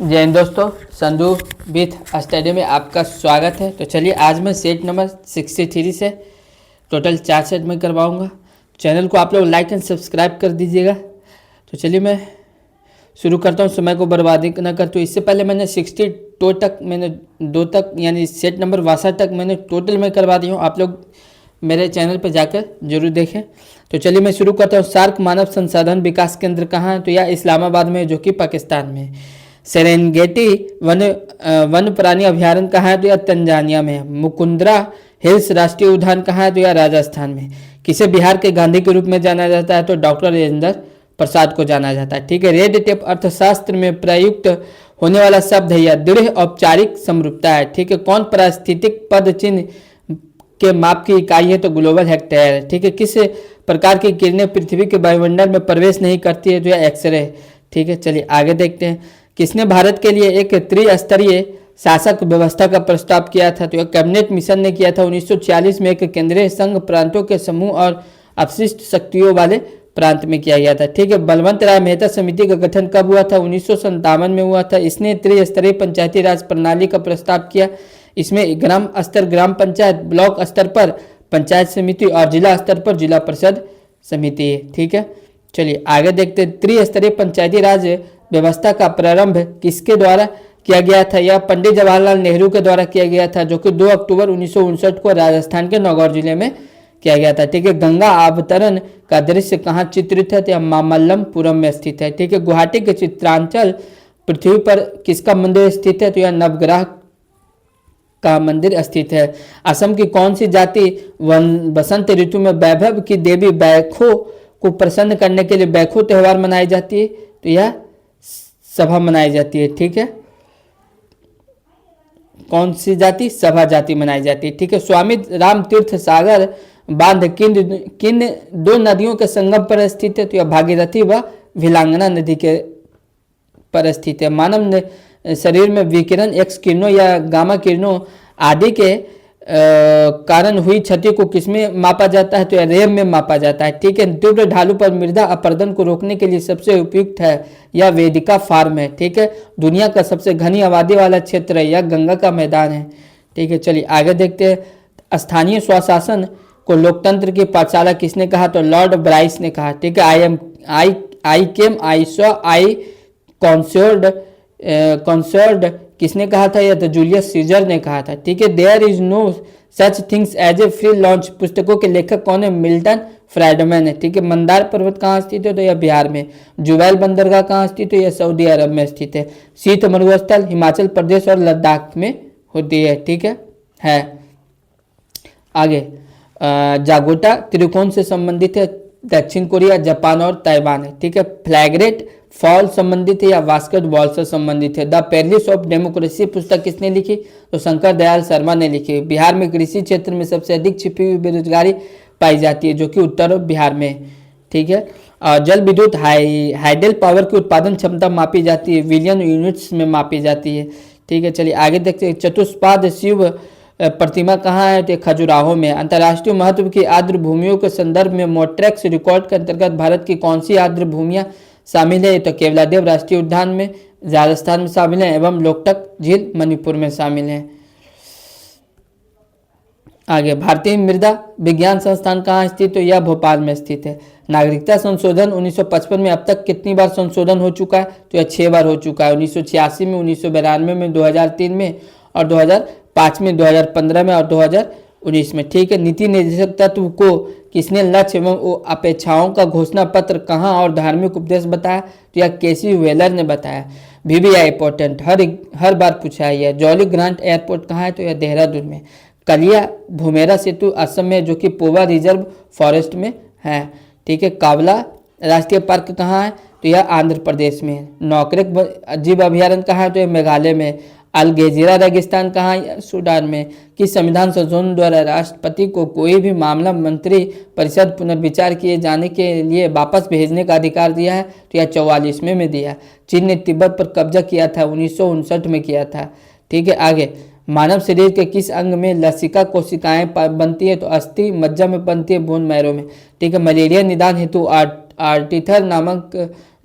जय हिंद दोस्तों, Sandhu with study में आपका स्वागत है। तो चलिए आज मैं सेट नंबर 63 से टोटल 4 सेट में करवाऊंगा। चैनल को आप लोग लाइक एंड सब्सक्राइब कर दीजिएगा। तो चलिए मैं शुरू करता हूँ, समय को बर्बादी न करते। इससे पहले मैंने 62 तक दो तक यानी सेट नंबर 62 तक मैंने टोटल में करवा दी हूँ। आप लोग मेरे चैनल पर जाकर जरूर देखें। तो चलिए मैं शुरू करता हूँ। सार्क मानव संसाधन विकास केंद्र कहाँ है? तो यह इस्लामाबाद में है, जो कि पाकिस्तान में है। सेरेंगेटी वन प्राणी अभ्यारण्य कहाँ है? तो यह तंजानिया में है। मुकुंदरा हिल्स राष्ट्रीय उद्यान कहाँ है? तो यह राजस्थान में। किसे बिहार के गांधी के रूप में जाना जाता है? तो डॉक्टर राजेंद्र प्रसाद को जाना जाता है। ठीक है। रेड टेप अर्थशास्त्र में प्रयुक्त होने वाला शब्द है या दृढ़ औपचारिक समरूपता है। ठीक है। कौन पारिस्थितिक पद चिन्ह के माप की इकाई है? तो ग्लोबल हेक्टेयर है। ठीक है। किस प्रकार की किरणें पृथ्वी के वायुमंडल में प्रवेश नहीं करती है? तो यह एक्सरे। ठीक है। चलिए आगे देखते हैं। किसने भारत के लिए एक त्रिस्तरीय शासक व्यवस्था का प्रस्ताव किया था? तो यह कैबिनेट मिशन ने किया था 1946 में। एक केंद्रीय संघ प्रांतों के समूह और अपशिष्ट शक्तियों वाले प्रांत में किया गया था। ठीक है। बलवंत राय मेहता समिति का गठन कब हुआ था? 1957 में हुआ था। इसने त्रिस्तरीय पंचायती राज प्रणाली का प्रस्ताव किया। इसमें ग्राम स्तर ग्राम पंचायत, ब्लॉक स्तर पर पंचायत समिति और जिला स्तर पर जिला परिषद समिति है। ठीक है। चलिए आगे देखते हैं। त्रिस्तरीय पंचायती राज व्यवस्था का प्रारंभ किसके द्वारा किया गया था? यह पंडित जवाहरलाल नेहरू के द्वारा किया गया था, जो कि 2 अक्टूबर 1959 को राजस्थान के नौगौर जिले में किया गया था। ठीक है। गंगा अवतरण का दृश्य कहाँ चित्रित है? तो यह मामल्लपुरम में स्थित है। ठीक है। गुवाहाटी के चित्रांचल पृथ्वी पर किसका मंदिर स्थित है? तो यह नवग्रह का मंदिर स्थित है। असम की कौन सी जाति बसंत ऋतु में वैभव की देवी बैखो को प्रसन्न करने के लिए बैखो त्योहार मनाई जाती है? तो यह सभा मनाई जाती है। ठीक है। कौन सी जाति? सभा जाति मनाई जाती है। ठीक है। स्वामी राम तीर्थ सागर बांध किन दो नदियों के संगम पर स्थित है? तो यह भागीरथी व भिलांगना नदी के पर स्थित है। मानव शरीर में विकिरण एक्स किरणों या गामा किरणों आदि के कारण हुई क्षति को किसमें मापा जाता है? तो यह रेम में मापा जाता है। ठीक है। तीव्र ढालू पर मृदा अपरदन को रोकने के लिए सबसे उपयुक्त है यह वेदिका फार्म है। ठीक है। दुनिया का सबसे घनी आबादी वाला क्षेत्र है यह गंगा का मैदान है। ठीक है। चलिए आगे देखते हैं। स्थानीय स्वशासन को लोकतंत्र की पाठशाला किसने कहा? तो लॉर्ड ब्राइस ने कहा। ठीक है। आई केम, आई सॉ, आई कॉन्सर्ड किसने कहा था? यह तो जूलियस सीजर ने कहा था। ठीक है। There is no such things as a free lunch पुस्तकों के लेखक कौन है? मिल्टन फ्राइडमैन है। ठीक है। मंदार पर्वत कहाँ स्थित है? तो यह बिहार में। जुबैल बंदरगाह कहाँ स्थित है? यह सऊदी अरब में स्थित है। शीत मरुस्थल हिमाचल प्रदेश और लद्दाख में होती है। ठीक है। आगे जागोटा त्रिकोण से संबंधित है दक्षिण कोरिया, जापान और ताइवान है। ठीक है। फ्लैगरेट फॉल संबंधित है या बास्केटबॉल से संबंधित है? द पेरिस ऑफ डेमोक्रेसी पुस्तक किसने लिखी? तो शंकर दयाल शर्मा ने लिखी। बिहार में कृषि क्षेत्र में सबसे अधिक छिपी हुई बेरोजगारी पाई जाती है, जो कि उत्तर बिहार में। ठीक है। जल विद्युत हाइडल पावर की उत्पादन क्षमता मापी जाती है, विलियन यूनिट्स में मापी जाती है। ठीक है। चलिए आगे देखते हैं। चतुष्पाद शिव प्रतिमा कहाँ है? तो खजुराहो में। अंतर्राष्ट्रीय महत्व की आर्द्र भूमियों के संदर्भ में मोट्रेक्स रिकॉर्ड के अंतर्गत भारत की कौन सी आर्द्र भूमियां शामिल है? तो केवलादेव राष्ट्रीय उद्यान में राजस्थान में शामिल है एवं लोकटक झील मणिपुर में शामिल है। आगे भारतीय मृदा विज्ञान संस्थान कहाँ स्थित? तो यह भोपाल में स्थित है। नागरिकता संशोधन 1955 में अब तक कितनी बार संशोधन हो चुका है? तो यह 6 बार हो चुका है। 1986 में, 1992 में, 2003 में और 2005 में, 2015 में और 2019 में। ठीक है। नीति निर्देशक तत्व को किसने लक्ष्य एवं अपेक्षाओं का घोषणा पत्र कहाँ और धार्मिक उपदेश बताया? तो यह केसी वेलर ने बताया। VVI इंपॉर्टेंट हर बार पूछा है। यह जॉली ग्रांट एयरपोर्ट कहाँ है? तो यह देहरादून में। कलिया भूमेरा सेतु असम में, जो कि पोवा रिजर्व फॉरेस्ट में है। ठीक है। कावला राष्ट्रीय पार्क कहाँ है? तो यह आंध्र प्रदेश में है। नौकरेक जीव अभ्यारण्य कहाँ है? तो यह मेघालय में। अलगेजिरा रेगिस्तान कहाँ है? सूडान में। किस संविधान संशोधन द्वारा राष्ट्रपति को कोई भी मामला मंत्री परिषद पुनर्विचार किए जाने के लिए वापस भेजने का अधिकार दिया है? तो यह 44वें में दिया। चीन ने तिब्बत पर कब्जा किया था 1959 में किया था। ठीक है। आगे मानव शरीर के किस अंग में लसिका कोशिकाएं बनती है? तो अस्थि मज्जा में बनती है, बोन मैरो में। ठीक है। मलेरिया निदान हेतु आर्टिथर नामक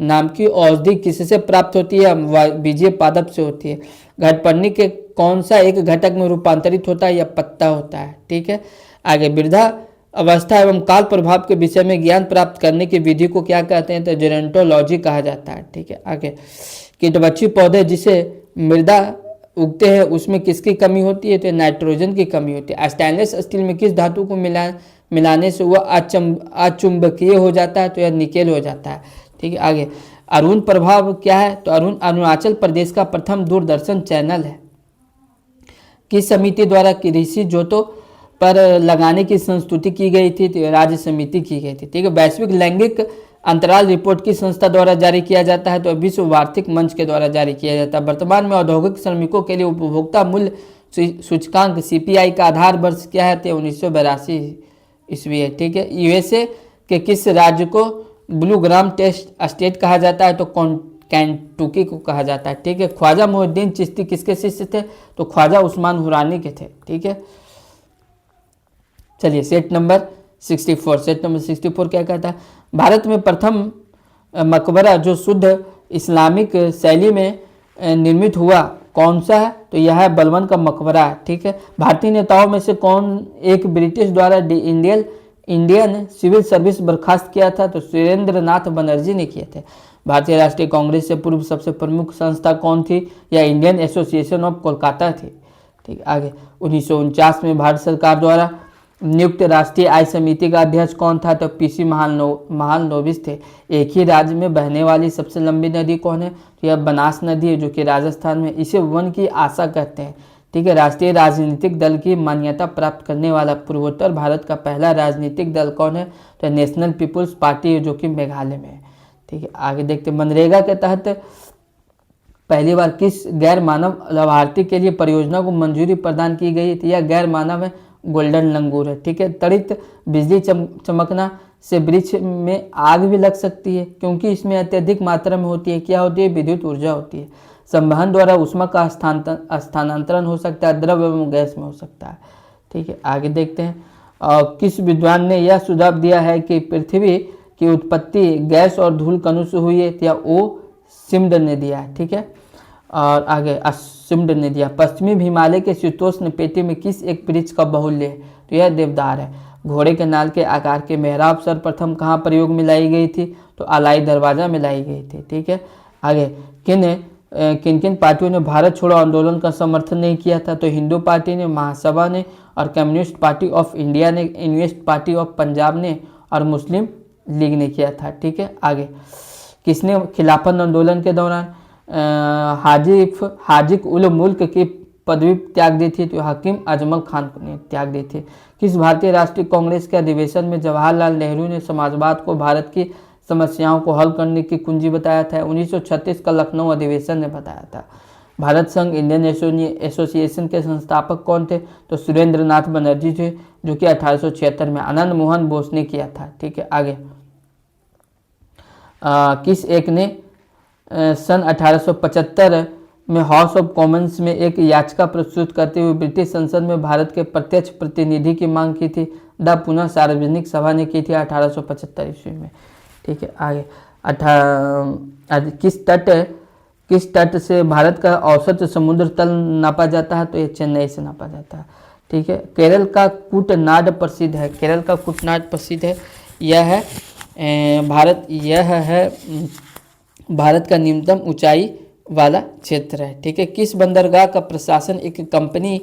नाम की औषधि किससे प्राप्त होती है? बीजीय पादप से होती है। घटपर्णी के कौन सा एक घटक में रूपांतरित होता है? या पत्ता होता है। ठीक है, आगे वृद्धा अवस्था एवं काल प्रभाव के विषय में ज्ञान प्राप्त करने की विधि को क्या कहते हैं? तो जेरोंटोलॉजी कहा जाता है। ठीक है, आगे कीटबच्ची पौधे जिसे मृदा उगते हैं उसमें किसकी कमी होती है? तो नाइट्रोजन की कमी होती है। स्टेनलेस स्टील में किस धातु को मिलाने से वह अचुंबकीय हो जाता है? तो यह निकेल हो जाता है। ठीक है, आगे अरुण प्रभाव क्या है? तो अरुण अरुणाचल प्रदेश का प्रथम दूरदर्शन चैनल है। किस समिति द्वारा कृषि जोतों पर लगाने की संस्तुति की गई थी? तो राज्य समिति की गई थी। ठीक है, वैश्विक लैंगिक अंतराल रिपोर्ट की संस्था द्वारा जारी किया जाता है? तो विश्व आर्थिक मंच के द्वारा जारी किया जाता है। वर्तमान में औद्योगिक श्रमिकों के लिए उपभोक्ता मूल्य सूचकांक सीपीआई का आधार वर्ष क्या है? तो 1982 ईस्वी है। ठीक है, यूएसए के किस राज्य को ब्लू ग्राम टेस्ट स्टेट कहा जाता है? तो कैंटुकी को कहा जाता है। ठीक है, ख्वाजा मोहिउद्दीन चिश्ती किसके शिष्य थे? तो ख्वाजा उस्मान हुरानी के थे। ठीक है, चलिए सेट नंबर 64। सेट नंबर 64 क्या कहता है? भारत में प्रथम मकबरा जो शुद्ध इस्लामिक शैली में निर्मित हुआ कौन सा है? तो यह है बलबन का मकबरा है। ठीक है, भारतीय नेताओं में से कौन एक ब्रिटिश द्वारा इंडियन सिविल सर्विस बर्खास्त किया था? तो सुरेंद्र नाथ बनर्जी ने किए थे। भारतीय राष्ट्रीय कांग्रेस से पूर्व सबसे प्रमुख संस्था कौन थी? या इंडियन एसोसिएशन ऑफ कोलकाता थी। ठीक, आगे 1949 में भारत सरकार द्वारा नियुक्त राष्ट्रीय आय समिति का अध्यक्ष कौन था? तो पीसी महालनोबिस थे। एक ही राज्य में बहने वाली सबसे लंबी नदी कौन है? तो यह बनास नदी है जो कि राजस्थान में। इसे वन की आशा कहते हैं। ठीक है, राष्ट्रीय राजनीतिक दल की मान्यता प्राप्त करने वाला पूर्वोत्तर भारत का पहला राजनीतिक दल कौन है? तो नेशनल पीपुल्स पार्टी है जो कि मेघालय में है। ठीक है, आगे देखते हैं मनरेगा के तहत पहली बार किस गैर मानव लाभार्थी के लिए परियोजना को मंजूरी प्रदान की गई थी? यह गैर मानव है गोल्डन लंगूर है। ठीक है, त्वरित बिजली चमकना से वृक्ष में आग भी लग सकती है क्योंकि इसमें अत्यधिक मात्रा में होती है। क्या होती है? विद्युत ऊर्जा होती है। संवहन द्वारा ऊष्मा का स्थानांतरण हो सकता है, द्रव एवं गैस में हो सकता है। ठीक है, आगे देखते हैं किस विद्वान ने यह सुझाव दिया है कि पृथ्वी की उत्पत्ति गैस और धूल कणों से हुई है? या ओ सिम्ड ने दिया है। ठीक है, और आगे सिम्ड ने दिया। पश्चिमी हिमालय के शीतोष्ण पेटी में किस एक वृक्ष का बहुल्य है? तो यह देवदार है। घोड़े के नाल के आकार के मेहराब सर्वप्रथम कहाँ प्रयोग में लाई गई थी? तो अलाई दरवाजा में लाई गई थी। ठीक है, आगे किन किन पार्टियों ने भारत छोड़ो आंदोलन का समर्थन नहीं किया था? तो हिंदू पार्टी ने, महासभा ने, और कम्युनिस्ट पार्टी ऑफ इंडिया ने, यूनिस्ट पार्टी ऑफ पंजाब ने, और मुस्लिम लीग ने किया था। ठीक है, आगे किसने खिलाफत आंदोलन के दौरान हाजिक उल मुल्क की पदवी त्याग दी थी? तो हकीम अजमल खान ने त्याग दी थी। किस भारतीय राष्ट्रीय कांग्रेस के अधिवेशन में जवाहरलाल नेहरू ने समाजवाद को भारत की समस्याओं को हल करने की कुंजी बताया था? 1936 का लखनऊ अधिवेशन ने बताया था। भारत संघ इंडियन एसोसिएशन के संस्थापक कौन थे? तो सुरेंद्र नाथ बनर्जी थे जो कि 1876 में। आनंद मोहन बोस ने किया था। ठीक है, आगे किस एक ने सन 1875 में हाउस ऑफ कॉमन्स में एक याचिका प्रस्तुत करते हुए ब्रिटिश संसद में भारत के प्रत्यक्ष प्रतिनिधि की मांग की थी? द पुनः सार्वजनिक सभा ने की थी 1875 ईस्वी में। ठीक है, आगे किस तट से भारत का औसत समुद्र तल नापा जाता है? तो ये चेन्नई से नापा जाता है। ठीक है, केरल का कुटनाड प्रसिद्ध है। केरल का कुटनाड प्रसिद्ध है। यह है भारत का न्यूनतम ऊंचाई वाला क्षेत्र है। ठीक है, किस बंदरगाह का प्रशासन एक कंपनी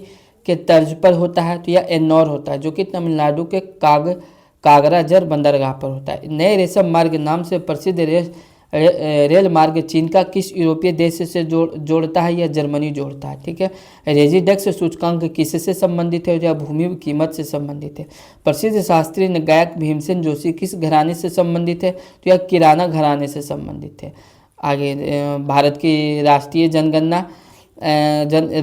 के तर्ज पर होता है? तो यह एन्नौर होता है जो कि तमिलनाडु के कागराजर बंदरगाह पर होता है। नए रेशम मार्ग नाम से प्रसिद्ध रेल मार्ग चीन का किस यूरोपीय देश से जोड़ता है? या जर्मनी जोड़ता है। ठीक है, रेजिडेक्स सूचकांक किससे संबंधित है? या भूमि कीमत से संबंधित है। प्रसिद्ध शास्त्रीय गायक भीमसेन जोशी किस घराने से संबंधित है? तो यह किराना घराने से संबंधित है। आगे भारत की राष्ट्रीय जनगणना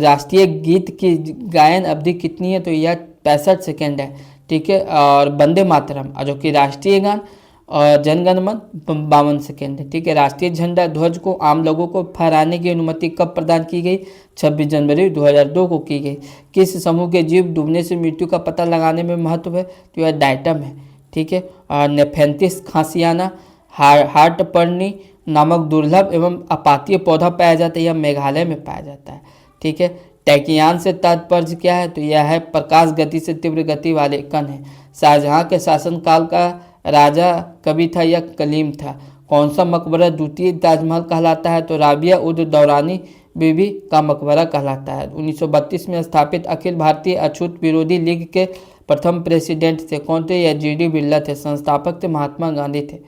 राष्ट्रीय गीत की गायन अवधि कितनी है? तो यह 65 सेकेंड है। ठीक है, और वंदे मातरम जो कि राष्ट्रीय गान और जनगणमन 52 सेकेंड है। ठीक है, राष्ट्रीय झंडा ध्वज को आम लोगों को फहराने की अनुमति कब प्रदान की गई? 26 जनवरी 2002 को की गई। किस समूह के जीव डूबने से मृत्यु का पता लगाने में महत्व है? तो यह डायटम है। ठीक है, और नेफेंथिस खांसियाना, हार्टपर्नी, नामक दुर्लभ एवं आपातीय पौधा पाया जाता है, यह मेघालय में पाया जाता है। ठीक है, टैकियान से तात्पर्य क्या है, तो यह है प्रकाश गति से तीव्र गति वाले कण है। शाहजहां के शासनकाल का राजा कवि था या कलीम था। कौन सा मकबरा द्वितीय ताजमहल कहलाता है, तो राबिया उद दौरानी बीबी का मकबरा कहलाता है। 1932 में स्थापित अखिल भारतीय अछूत विरोधी लीग के प्रथम प्रेसिडेंट थे कौन थे, या जी डी बिरला थे। संस्थापक थे महात्मा गांधी थे।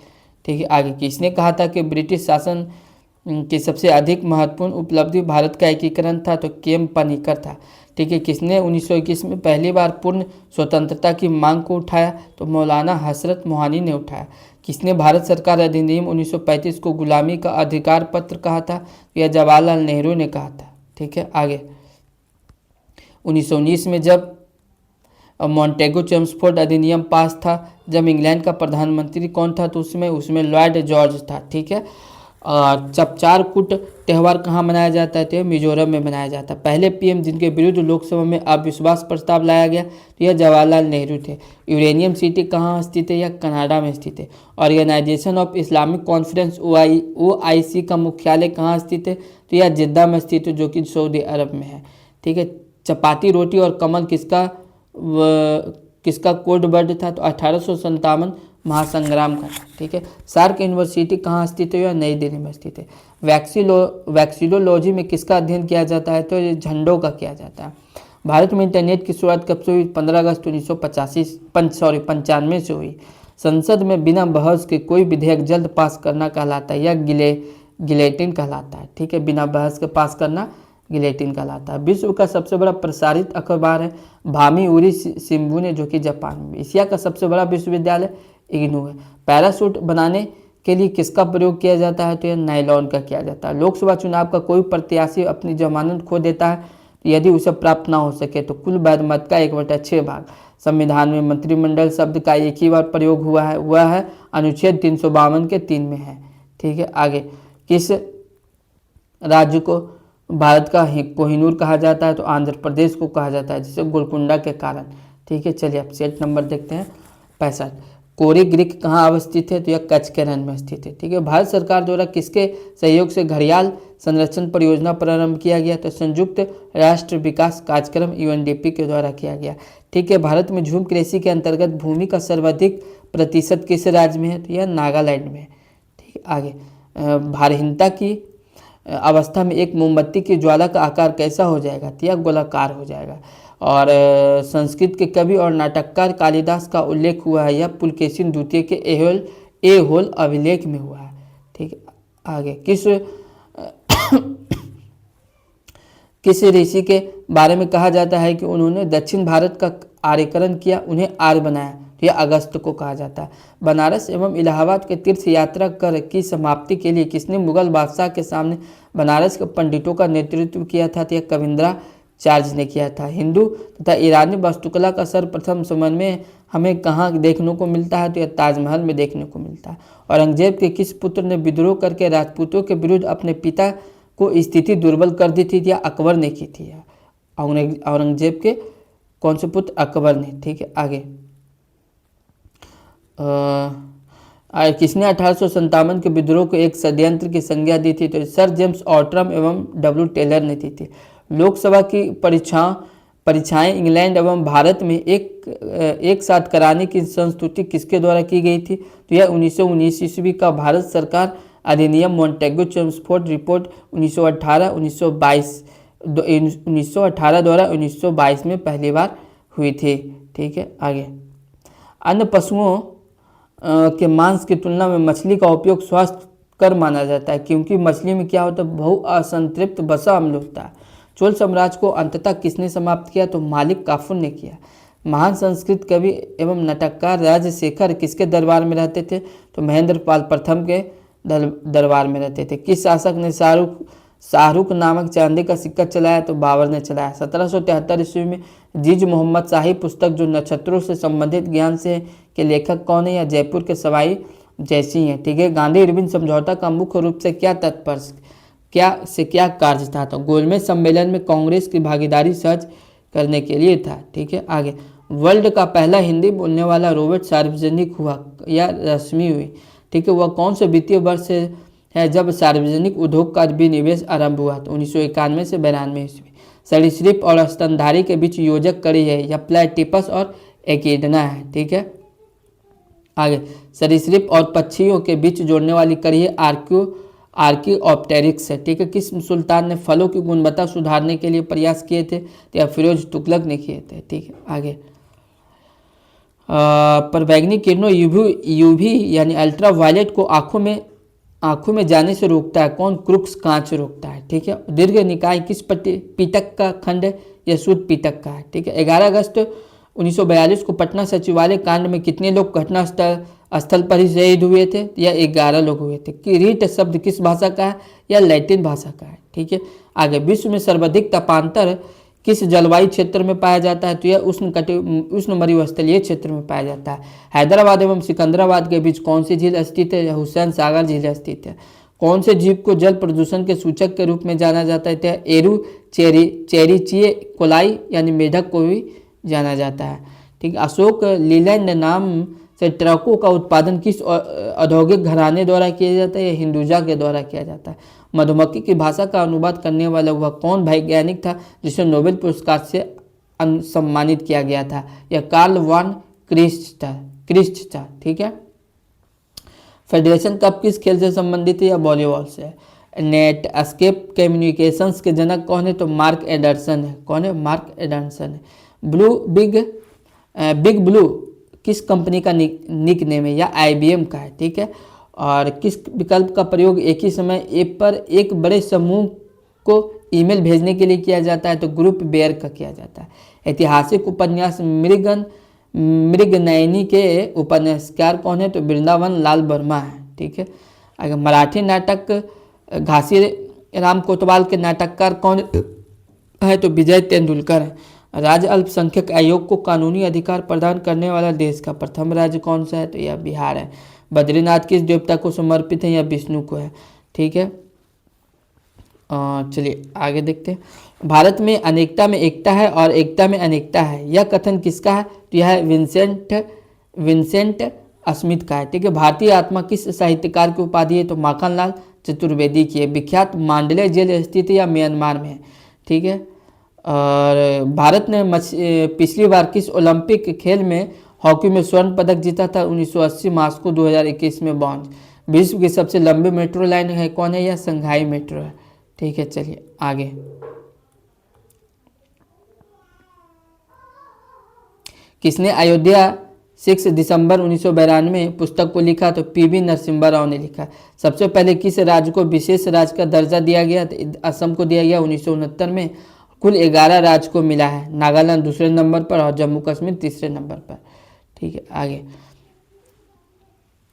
ठीक है, आगे किसने कहा था कि ब्रिटिश शासन की सबसे अधिक महत्वपूर्ण उपलब्धि भारत का एकीकरण था, तो के.एम. पनिकर था। ठीक है, किसने 1921 में पहली बार पूर्ण स्वतंत्रता की मांग को उठाया, तो मौलाना हसरत मोहानी ने उठाया। किसने भारत सरकार अधिनियम 1935 को गुलामी का अधिकार पत्र कहा था, यह जवाहरलाल नेहरू ने कहा था। ठीक है, आगे 1919 में जब मॉन्टेगो चेम्सफोर्ड अधिनियम पास था, जब इंग्लैंड का प्रधानमंत्री कौन था, तो उसमें लॉर्ड जॉर्ज था। ठीक है, और चपचार कुट त्यौहार कहाँ मनाया जाता है, तो मिजोरम में मनाया जाता है। पहले पीएम जिनके विरुद्ध लोकसभा में अविश्वास प्रस्ताव लाया गया, तो यह जवाहरलाल नेहरू थे। यूरेनियम सिटी कहाँ स्थित है, यह कनाडा में स्थित है। Organisation of Islamic conference OIC का मुख्यालय कहाँ स्थित है, तो यह जिद्दा में स्थित है, जो कि सऊदी अरब में है। ठीक है, चपाती रोटी और कमल किसका कोड वर्ड था, तो 1857 महासंग्राम का। ठीक है, सार्क यूनिवर्सिटी कहाँ स्थित है, यह नई दिल्ली में स्थित है। वैक्सीलोलॉजी में किसका अध्ययन किया जाता है, तो ये झंडों का किया जाता है। भारत में इंटरनेट की शुरुआत कब से हुई, 15 अगस्त 1995 से हुई। संसद में बिना बहस के कोई विधेयक जल्द पास करना कहलाता है, यह गिलेटिन कहलाता है। ठीक है, बिना बहस के पास करना गिलेटिन कहलाता है। विश्व का सबसे बड़ा प्रसारित अखबार है भामी उरी शिम्बुने, जो कि जापान में। एशिया का सबसे बड़ा विश्वविद्यालय इग्नू है। पैराशूट बनाने के लिए किसका प्रयोग किया जाता है, तो यह नायलॉन का किया जाता है। लोकसभा चुनाव का कोई प्रत्याशी अपनी जमानत खो देता है यदि उसे प्राप्त ना हो सके, तो कुल वैध मत का 1/6 भाग। संविधान में मंत्रिमंडल शब्द का एक ही बार प्रयोग हुआ है, वह है अनुच्छेद 352 के 3 में है। ठीक है, आगे किस राज्य को भारत का कोहिनूर कहा जाता है, तो आंध्र प्रदेश को कहा जाता है, जिसे गोलकुंडा के कारण। ठीक है, चलिए अब सेट नंबर देखते हैं 65। कोरी ग्रीक कहाँ अवस्थित है, तो यह कच्छ के रण में स्थित है। ठीक है, भारत सरकार द्वारा किसके सहयोग से घड़ियाल संरक्षण परियोजना प्रारंभ किया गया, तो संयुक्त राष्ट्र विकास कार्यक्रम UNDP के द्वारा किया गया। ठीक है, भारत में झूम कृषि के अंतर्गत भूमि का सर्वाधिक प्रतिशत किस राज्य में है, तो यह नागालैंड में है। ठीक है, आगे भारहीनता की अवस्था में एक मोमबत्ती की ज्वाला का आकार कैसा हो जाएगा, तो यह गोलाकार हो जाएगा। और संस्कृत के कवि और नाटककार कालिदास का उल्लेख हुआ है, यह पुलकेशिन द्वितीय के एहोल अभिलेख में हुआ है। ठीक है, आगे किस ऋषि के बारे में कहा जाता है कि उन्होंने दक्षिण भारत का आर्यकरण किया, उन्हें आर्य बनाया, तो यह अगस्त को कहा जाता है। बनारस एवं इलाहाबाद के तीर्थ यात्रा कर की समाप्ति के लिए किसने मुगल बादशाह के सामने बनारस के पंडितों का नेतृत्व किया था, तो यह कविंद्राचार्य ने किया था। हिंदू तथा ईरानी वास्तुकला का सर्वप्रथम समन्वय हमें कहाँ देखने को मिलता है, तो यह ताजमहल में देखने को मिलता है। औरंगजेब के किस पुत्र ने विद्रोह करके राजपूतों के विरुद्ध अपने पिता को स्थिति दुर्बल कर दी थी, या अकबर ने की थी। औरंगजेब के कौन से पुत्र, अकबर ने। ठीक है, आगे किसने 1857 के विद्रोह को एक षड्यंत्र की संज्ञा दी थी, तो सर जेम्स ऑट्रम एवं W. टेलर ने दी थी। लोकसभा की परीक्षाएं इंग्लैंड एवं भारत में एक साथ कराने की संस्तुति किसके द्वारा की गई थी, तो यह 1919 ईस्वी का भारत सरकार अधिनियम मॉन्टेगो चेम्सफोर्ड रिपोर्ट 1918 द्वारा 1922 में पहली बार हुई थी। ठीक है, आगे अन्य पशुओं के मांस की तुलना में मछली का उपयोग स्वास्थ्यकर माना जाता है, क्योंकि मछली में क्या होता है, बहुअसंतृप्त वसा अम्ल होता है। चोल साम्राज्य को अंततः किसने समाप्त किया, तो मालिक काफूर ने किया। महान संस्कृत कवि एवं नाटककार राजशेखर किसके दरबार में रहते थे, तो महेंद्र पाल प्रथम के दरबार में रहते थे। किस शासक ने शाहरुख नामक चांदी का सिक्का चलाया, तो बाबर ने चलाया। 1773 ईस्वी में जीज मोहम्मद शाही पुस्तक जो नक्षत्रों से संबंधित ज्ञान से के लेखक कौन है, या जयपुर के सवाई जयसिंह है। ठीक है, गांधी इरविन समझौता का मुख्य रूप से क्या तात्पर्य क्या कार्य था, तो गोलमेज सम्मेलन में कांग्रेस की भागीदारी सहज करने के लिए था। ठीक है, आगे वर्ल्ड का पहला हिंदी बोलने वाला रोबोट सार्वजनिक हुआ या रस्मी हुई। ठीक है, वह कौन से वित्तीय वर्ष है जब सार्वजनिक उद्योग का विनिवेश आरंभ हुआ तो 1991 से 92 ईस्वी। सरीसृप और स्तनधारी के बीच योजक कड़ी है या प्लेटिपस और एकिडना है। ठीक है, आगे सरीसृप और पक्षियों के बीच जोड़ने वाली कड़ी है आर्कियोप्टेरिक्स है। ठीक है, किस सुल्तान ने फलों की गुणवत्ता सुधारने के लिए प्रयास किए थे? तो या फिरोज तुगलक ने किए थे। ठीक है, आगे परवैंगनी किरणों यूवी यानी अल्ट्रा वायलेट को आंखों में जाने से रोकता है कौन? क्रुक्स कांच रोकता है। ठीक है, दीर्घ निकाय किस पिटक का खंड है? यह सूत्र पिटक का है। ठीक है, 11 अगस्त 1942 को पटना सचिवालय कांड में कितने लोग घटना स्थल पर ही शहीद हुए थे? या 11 लोग हुए थे। किरीट शब्द किस भाषा का है? या लैटिन भाषा का है। ठीक है, आगे विश्व में सर्वाधिक तापांतर किस जलवायु क्षेत्र में पाया जाता है? तो यह उष्ण मरुस्थलीय क्षेत्र में पाया जाता है। हैदराबाद एवं सिकंदराबाद के बीच कौन सी झील स्थित है? हुसैन सागर झील स्थित है। कौन से जीव को जल प्रदूषण के सूचक के रूप में जाना जाता है? एरू चेरिचिए कोलाई यानी मेढक को भी जाना जाता है। ठीक है, अशोक लीलैंड नाम से ट्रकों का उत्पादन किस औद्योगिक घराने द्वारा किया जाता है? हिंदुजा के द्वारा किया जाता है। मधुमक्खी की भाषा का अनुवाद करने वाला वह कौन वैज्ञानिक था जिसे नोबेल पुरस्कार से सम्मानित किया गया था? यह कार्ल वॉन क्रिस्ट था। ठीक है, फेडरेशन कप किस खेल से संबंधित है? या वॉलीबॉल से। नेट एस्केप कम्युनिकेशंस के जनक कौन है? तो मार्क एंडरसन है। कौन है? मार्क एंडरसन है। बिग ब्लू किस कंपनी का निक नेम है? या IBM का है। ठीक है, और किस विकल्प का प्रयोग एक ही समय ऐप पर एक बड़े समूह को ईमेल भेजने के लिए किया जाता है? तो ग्रुप बेयर का किया जाता है। ऐतिहासिक उपन्यास मृगनयनी के उपन्यासकार कौन है? तो वृंदावन लाल वर्मा है। ठीक है, अगर मराठी नाटक घासी राम कोतवाल के नाटककार कौन है? तो विजय तेंदुलकर है। राज्य अल्पसंख्यक आयोग को कानूनी अधिकार प्रदान करने वाला देश का प्रथम राज्य कौन सा है? तो यह बिहार है। बद्रीनाथ किस देवता को समर्पित है? या विष्णु को है। ठीक है, चलिए आगे देखते हैं। भारत में अनेकता में एकता है और एकता में अनेकता है, यह कथन किसका है? तो यह है विंसेंट स्मिथ का है। ठीक है, भारतीय आत्मा किस साहित्यकार की उपाधि है? तो माखनलाल चतुर्वेदी की है। विख्यात मांडले जेल स्थित या म्यांमार में है। ठीक है, और भारत ने पिछली बार किस ओलंपिक खेल में हॉकी में स्वर्ण पदक जीता था? 1980, मास्को 2021 में ब्रॉन्ज। विश्व की सबसे लंबी मेट्रो लाइन है कौन है? या संघाई मेट्रो है। ठीक है, चलिए आगे। किसने अयोध्या 6 दिसंबर 1992 पुस्तक को लिखा? तो PV नरसिम्हा राव ने लिखा। सबसे पहले किस राज्य को विशेष राज्य का दर्जा दिया गया? तो असम को दिया गया 1969 में। कुल 11 राज्य को मिला है। नागालैंड दूसरे नंबर पर और जम्मू कश्मीर तीसरे नंबर पर। ठीक है, आगे।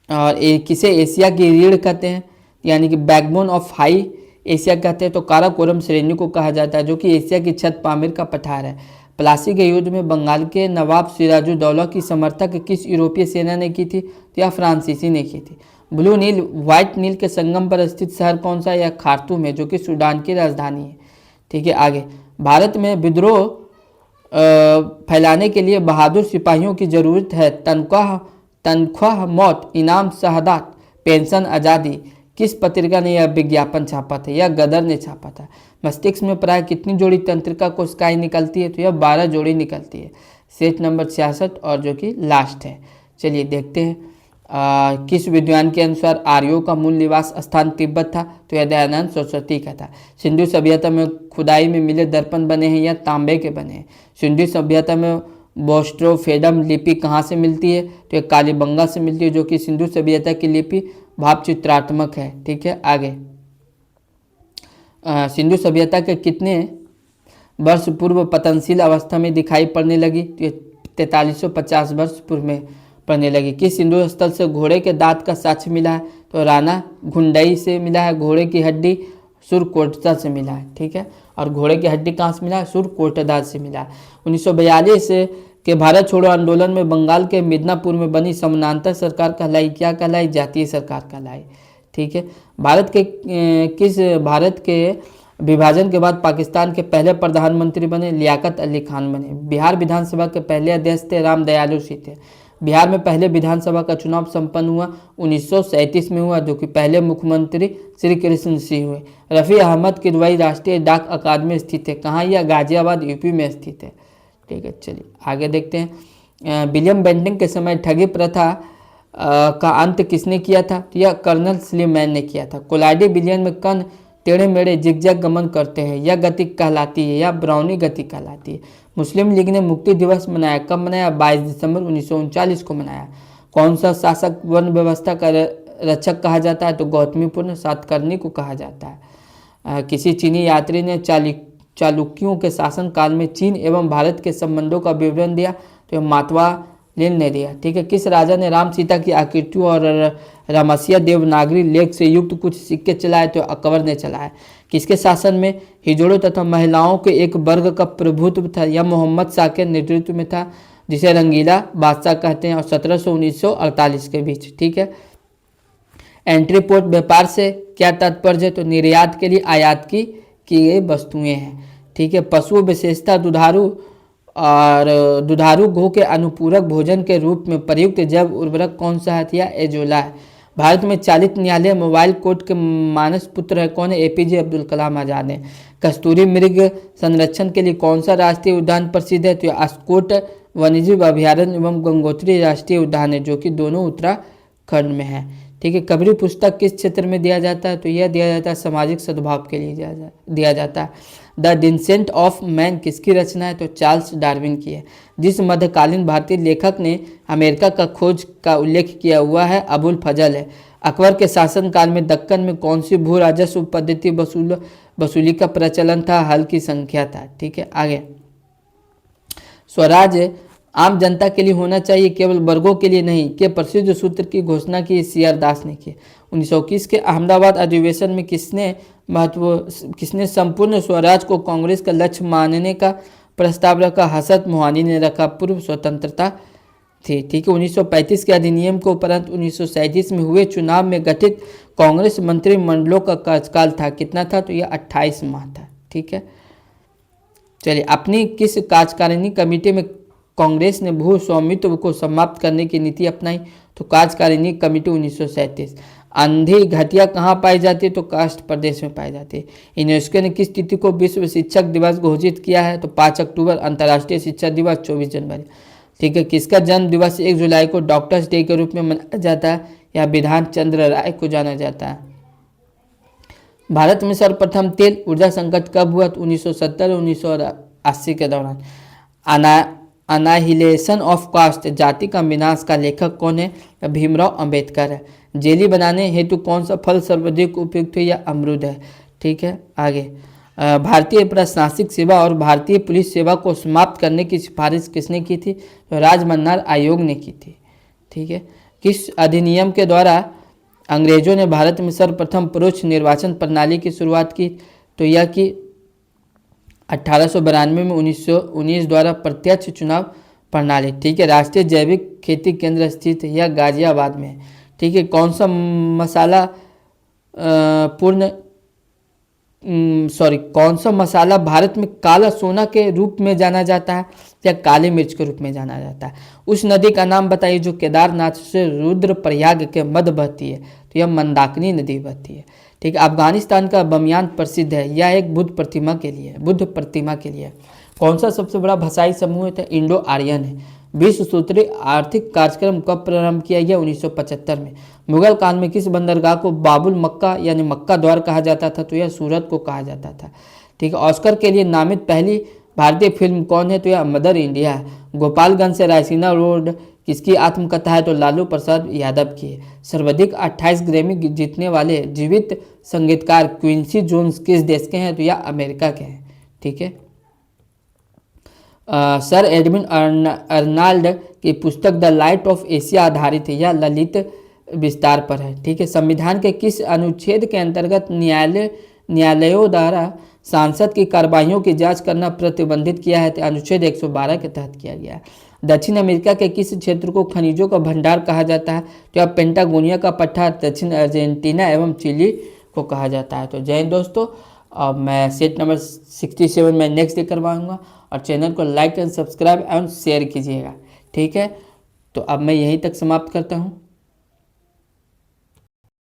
और किसे एशिया की रीढ़ कहते हैं? यानी कि बैकबोन ऑफ हाई एशिया कहते हैं। तो काराकोरम श्रेणी को कहा जाता है जो कि एशिया की छत पामीर का पठार है। प्लासी के युद्ध में बंगाल के नवाब सिराजुद्दौला की समर्थक किस यूरोपीय सेना ने की थी? तो यह फ्रांसीसी ने की थी। ब्लू नील व्हाइट नील के संगम पर स्थित शहर कौन सा है? यह खार्तूम है जो कि सूडान की राजधानी है। ठीक है, आगे। भारत में विद्रोह फैलाने के लिए बहादुर सिपाहियों की जरूरत है। तनख्वाह मौत, इनाम शहादत, पेंशन आज़ादी। किस पत्रिका ने यह विज्ञापन छापा था? यह गदर ने छापा था। मस्तिष्क में प्राय कितनी जोड़ी तंत्रिका कोशिकाएं निकलती है? तो यह 12 जोड़ी निकलती है। सेट नंबर 66 और जो कि लास्ट है। चलिए देखते हैं। किस विद्वान के अनुसार आर्यों का मूल निवास स्थान तिब्बत था? तो यह दयानंद सरस्वती का था। सिंधु सभ्यता में खुदाई में मिले दर्पण बने हैं या तांबे के बने हैं? सिंधु सभ्यता में बोस्ट्रोफेडम लिपि कहाँ से मिलती है? तो यह कालीबंगा से मिलती है जो कि सिंधु सभ्यता की लिपि भाव चित्रात्मक है। ठीक है, आगे। सिंधु सभ्यता के कितने वर्ष पूर्व पतनशील अवस्था में दिखाई पड़ने लगी? तो 4350 वर्ष पूर्व में पड़ने लगी। किस सिंधु स्थल से घोड़े के दांत का साक्ष्य मिला है? तो राणा घुंडई से मिला है। घोड़े की हड्डी सुरकोटदा से मिला है। ठीक है, और घोड़े की हड्डी कहाँ से मिला है? सुरकोटदा से मिला है। 1942 के भारत छोड़ो आंदोलन में बंगाल के मिदनापुर में बनी समानांतर सरकार कहलाई? क्या कहलाई? जातीय सरकार कहलाई। ठीक है, भारत के विभाजन के बाद पाकिस्तान के पहले प्रधानमंत्री बने? लियाकत अली खान बने। बिहार विधानसभा के पहले अध्यक्ष थे राम दयालु सी थे। बिहार में पहले विधानसभा का चुनाव संपन्न हुआ 1937 में हुआ, जो कि पहले मुख्यमंत्री श्री कृष्ण सिंह हुए। रफ़ी अहमद किदवई राष्ट्रीय डाक अकादमी स्थित है कहाँ? यह गाजियाबाद यूपी में स्थित है। ठीक है, चलिए आगे देखते हैं। विलियम बेंटिंग के समय ठगी प्रथा का अंत किसने किया था? तो यह कर्नल स्लीमैन ने किया था। कोलाइडी विलियन में कण टेढ़े मेढ़े जिगजैग गमन करते हैं, यह गति कहलाती है या ब्राउनी गति कहलाती है। मुस्लिम लीग ने मुक्ति दिवस मनाया, कब मनाया? 22 दिसंबर 1939 को मनाया। कौन सा शासक वन व्यवस्था का रक्षक कहा जाता है? तो गौतमीपुत्र सातकर्णी को कहा जाता है। किसी चीनी यात्री ने चालुक्यों के शासनकाल में चीन एवं भारत के संबंधों का विवरण दिया, तो मातवा लेन ने दिया। ठीक है, किस राजा ने राम सीता की आकृतियों और रामसिया देवनागरी लेख से युक्त कुछ सिक्के चलाए? तो अकबर ने चलाए। किसके शासन में हिजड़ों तथा महिलाओं के एक वर्ग का प्रभुत्व था? यह मोहम्मद शाह के नेतृत्व में था, जिसे रंगीला बादशाह कहते हैं, और 1700-1948 के बीच। ठीक है, एंट्री पोर्ट व्यापार से क्या तात्पर्य है? तो निर्यात के लिए आयात की गई वस्तुएं हैं। ठीक है, पशु विशेषता दुधारू और दुधारू गो के अनुपूरक भोजन के रूप में प्रयुक्त जैव उर्वरक कौन सा है? या एजोला है। भारत में चालित न्यायालय मोबाइल कोर्ट के मानस पुत्र है कौन है? एपीजे अब्दुल कलाम आजाद है। कस्तूरी मृग संरक्षण के लिए कौन सा राष्ट्रीय उद्यान प्रसिद्ध है? तो अस्कोट वन्यजीव अभ्यारण्य एवं गंगोत्री राष्ट्रीय उद्यान है, जो कि दोनों उत्तराखंड में है। ठीक है, कबीर पुस्तक किस क्षेत्र में दिया जाता है? तो यह दिया जाता है सामाजिक सद्भाव के लिए दिया जाता है। द डिसेंट ऑफ मैन किसकी रचना है? तो चार्ल्स डार्विन की है। जिस मध्यकालीन भारतीय लेखक ने अमेरिका का खोज का उल्लेख किया हुआ है अबुल फजल है। अकबर के शासनकाल में दक्कन में कौन सी भू राजस्व पद्धति वसूली का प्रचलन था? हल की संख्या था। ठीक है, आगे स्वराज आम जनता के लिए होना चाहिए, केवल वर्गों के लिए नहीं, के प्रसिद्ध सूत्र की घोषणा की सीआर दास ने की। 1921 के अहमदाबाद अधिवेशन में किसने संपूर्ण स्वराज को कांग्रेस का लक्ष्य मानने का प्रस्ताव रखा? हसरत मोहानी ने रखा। पूर्व स्वतंत्रता थी। ठीक है, 1935 के अधिनियम को उपरांत 1937 में हुए चुनाव में गठित कांग्रेस मंत्रिमंडलों का कार्यकाल था कितना था? तो यह 28 माह था। ठीक है, चलिए अपनी किस कार्यकारिणी कमेटी में कांग्रेस ने भू स्वामित्व को समाप्त करने की नीति अपनाई? तो कार्यकारिणी कमेटी 1937। अंधी घटिया कहाँ पाई जाती है? तो कास्ट प्रदेश में पाई जाती है। यूनेस्को ने किस तिथि को विश्व शिक्षक दिवस घोषित किया है? तो 5 अक्टूबर। अंतर्राष्ट्रीय शिक्षक दिवस 24 जनवरी। ठीक है, किसका जन्म दिवस 1 जुलाई को डॉक्टर्स डे के रूप में मनाया जाता है? या विधान चंद्र राय को जाना जाता है। भारत में सर्वप्रथम तेल ऊर्जा संकट कब हुआ? तो 1970-1980 के दौरान। अनाहिलेशन ऑफ कास्ट जाति का विनाश का लेखक कौन है? भीमराव अंबेडकर है। जेली बनाने हेतु कौन सा फल सर्वाधिक उपयुक्त है? या अमरूद है। ठीक है, आगे भारतीय प्रशासनिक सेवा और भारतीय पुलिस सेवा को समाप्त करने की सिफारिश किसने की थी? तो राजमन्नार आयोग ने की थी। ठीक है, किस अधिनियम के द्वारा अंग्रेजों ने भारत में सर्वप्रथम परोक्ष निर्वाचन प्रणाली की शुरुआत की? तो यह कि 1892 में 1919 द्वारा प्रत्यक्ष चुनाव प्रणाली। ठीक है, राष्ट्रीय जैविक खेती केंद्र स्थित है या गाजियाबाद में। ठीक है, कौन सा मसाला भारत में काला सोना के रूप में जाना जाता है या काली मिर्च के रूप में जाना जाता है? उस नदी का नाम बताइए जो केदारनाथ से रुद्रप्रयाग के मध्य बहती है। तो यह मंदाकिनी नदी बहती है। ठीक है, अफगानिस्तान का बमियान प्रसिद्ध है, यह एक बुद्ध प्रतिमा के लिए। कौन सा सबसे बड़ा भाषाई समूह है? इंडो आर्यन है। 20 सूत्री आर्थिक कार्यक्रम कब प्रारंभ किया गया? 1975 में। मुगल काल में किस बंदरगाह को बाबुल मक्का यानी मक्का द्वार कहा जाता था? तो यह सूरत को कहा जाता था। ठीक है, ऑस्कर के लिए नामित पहली भारतीय फिल्म कौन है? तो यह मदर इंडिया है। गोपालगंज से रायसीना रोड किसकी आत्मकथा है? तो लालू प्रसाद यादव की है। सर्वाधिक 28 ग्रैमी जीतने वाले जीवित संगीतकार क्विंसी जोन्स किस देश के हैं? तो यह अमेरिका के हैं। ठीक है, सर एडविन अर्नाल्ड की पुस्तक द लाइट ऑफ एशिया आधारित है या ललित विस्तार पर है। ठीक है, संविधान के किस अनुच्छेद के अंतर्गत न्यायालयों द्वारा सांसद की कार्रवाइयों की जांच करना प्रतिबंधित किया है? तो अनुच्छेद 112 के तहत किया गया है। दक्षिण अमेरिका के किस क्षेत्र को खनिजों का भंडार कहा जाता है? तो यह पेंटागोनिया का पट्टा दक्षिण अर्जेंटीना एवं चिली को कहा जाता है। तो जय हिंद दोस्तों, अब मैं सेट नंबर 67 में नेक्स्ट डे करवाऊंगा और चैनल को like and subscribe and share कीजिएगा। ठीक है, तो अब मैं यहीं तक समाप्त करता हूँ।